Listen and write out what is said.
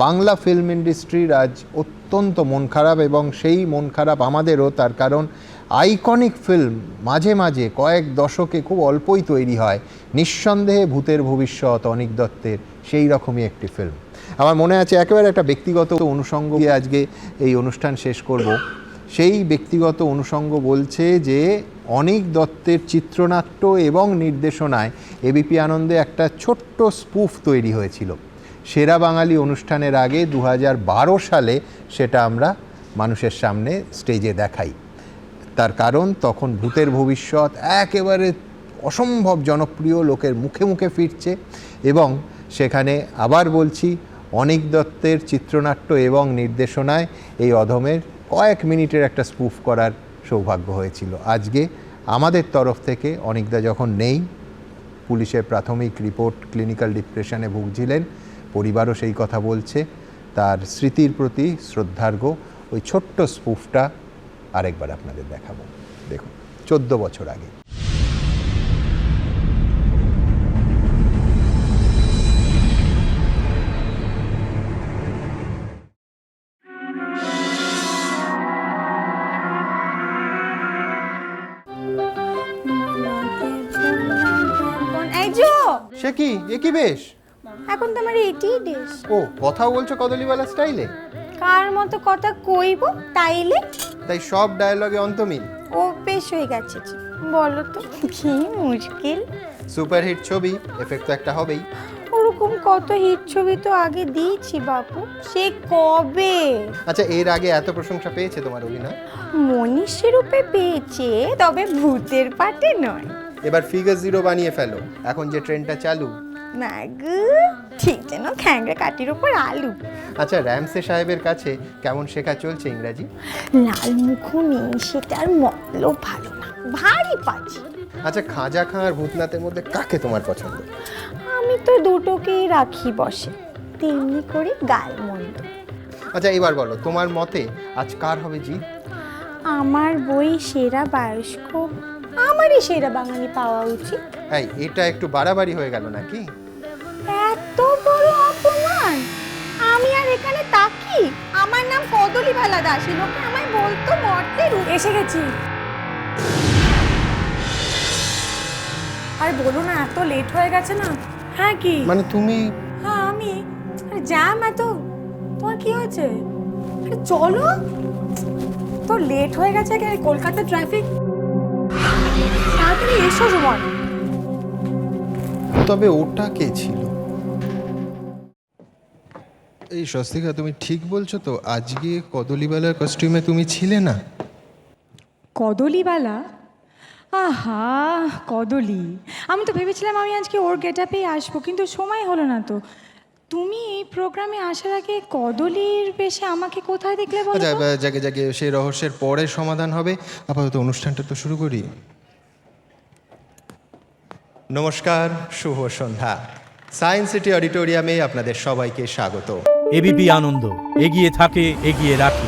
Bangla film ইন্ডাস্ট্রির আজ অত্যন্ত মন খারাপ, এবং সেই মন খারাপ আমাদেরও। তার কারণ আইকনিক ফিল্ম মাঝে মাঝে কয়েক দশকে খুব অল্পই তৈরি হয়। নিঃসন্দেহে ভূতের ভবিষ্যৎ অনীক দত্তের সেই রকমই একটি ফিল্ম। আমার মনে আছে একেবারে একটা ব্যক্তিগত অনুষঙ্গ দিয়ে আজকে এই অনুষ্ঠান শেষ করব। সেই ব্যক্তিগত অনুষঙ্গ বলছে যে অনীক দত্তের চিত্রনাট্য এবং নির্দেশনায় এবিপি আনন্দে একটা ছোট্ট স্পুফ তৈরি হয়েছিল। সেরা বাঙালি অনুষ্ঠানের আগে 2012 সালে সেটা আমরা মানুষের সামনে স্টেজে দেখাই। তার কারণ তখন ভূতের ভবিষ্যৎ একেবারে অসম্ভব জনপ্রিয়, লোকের মুখে মুখে ফিরছে, এবং সেখানে আবার বলছি অনীক দত্তের চিত্রনাট্য এবং নির্দেশনায় এই অধমের কয়েক মিনিটের একটা স্পুফ করার সৌভাগ্য হয়েছিল। আজকে আমাদের তরফ থেকে অনীকদা যখন নেই, পুলিশের প্রাথমিক রিপোর্ট ক্লিনিক্যাল ডিপ্রেশনে ভুগছিলেন, পরিবারও সেই কথা বলছে, তার স্মৃতির প্রতি শ্রদ্ধার্ঘ ওই ছোট্ট স্পুফটা আরেকবার আপনাদের দেখাবো। দেখুন, 14 বছর আগে। সে কি, এ কি বেশ? এখন তোমার এটি ডেস। ও, কথাও বলছো কদলিওয়ালা স্টাইলে? কার মতো কথা কইব তাইলে? তাই সব ডায়লগে অন্তমিল? ও বেশ হয়ে গেছে। বলো তো কি মুশকিল। সুপারহিট ছবি, এফেক্ট তো একটা হবেই। ওরকম কত হিট ছবি তো আগে দিয়েছি বাপু, সে কবে। আচ্ছা, এর আগে এত প্রশংসা পেয়েছে তোমার অভিনয়? মনীষী রূপে পেয়েছে, তবে ভূতের পাটে নয়। এবার ফিগার 0 বানিয়ে ফেলো, এখন যে ট্রেনটা চালু। ম্যাগু ঠিক যেন খ্যাংরা কাটির উপর আলু। আচ্ছা, র্যামসে সাহেবের কাছে কেমন শেখা চলছে ইংরাজি? লাল মুখুনি সেটার মতলব ভালো না, ভারী পাজি। আচ্ছা, খাজা খাঁ আর ভূতনাথের মধ্যে কাকে তোমার পছন্দ? আমি তো দুটোকেই রাখি বসে, তেমনি করে গাল মন্দ। আচ্ছা, এবার বলো তোমার মতে আজ কার হবে জিত? আমার বই সেরা বায়োস্কোপ, আমারই সেরা বাঙালি পাওয়া উচিত। এই, এটা একটু বাড়াবাড়ি হয়ে গেল নাকি? এত বড় অপমান! আমি আর এখানে তাকি? আমার নাম কদলিওয়ালা দাস, লোকে আমায় বলতো মরতে এসে গেছি। আর বলো না, এত লেট হয়ে গেছে না। হ্যাঁ কি মানে তুমি? হ্যাঁ আমি। আরে জ্যাম এত, তোমার কি হয়েছে? আরে চলো, তো লেট হয়ে গেছে। কলকাতা ট্রাফিক, তাড়াতাড়ি এসো সময়। তবে ওটা কে ছিল? এই স্বস্তিকা, তুমি ঠিক বলছো তো? আজকে কদলিওয়ালার কস্টিউমে তুমি ছিলে না? কদলিওয়ালা? আহা কদলি, আমি তো ভেবেছিলাম আমি আজকে ওর গেটআপেই আসবো, কিন্তু সময় হলো না তো। তুমি এই প্রোগ্রামে আসার আগে কদলির বেশে আমাকে কোথায় দেখলে বলো আচ্ছা, তো? জাগে জাগে সেই রহস্যের পরে সমাধান হবে। আপাতত অনুষ্ঠানটা তো শুরু করি। নমস্কার, শুভ সন্ধ্যা। সায়েন্স সিটি অডিটোরিয়ামে আপনাদের সবাইকে স্বাগত। এবিপি আনন্দ এগিয়ে থাকে, এগিয়ে রাখে।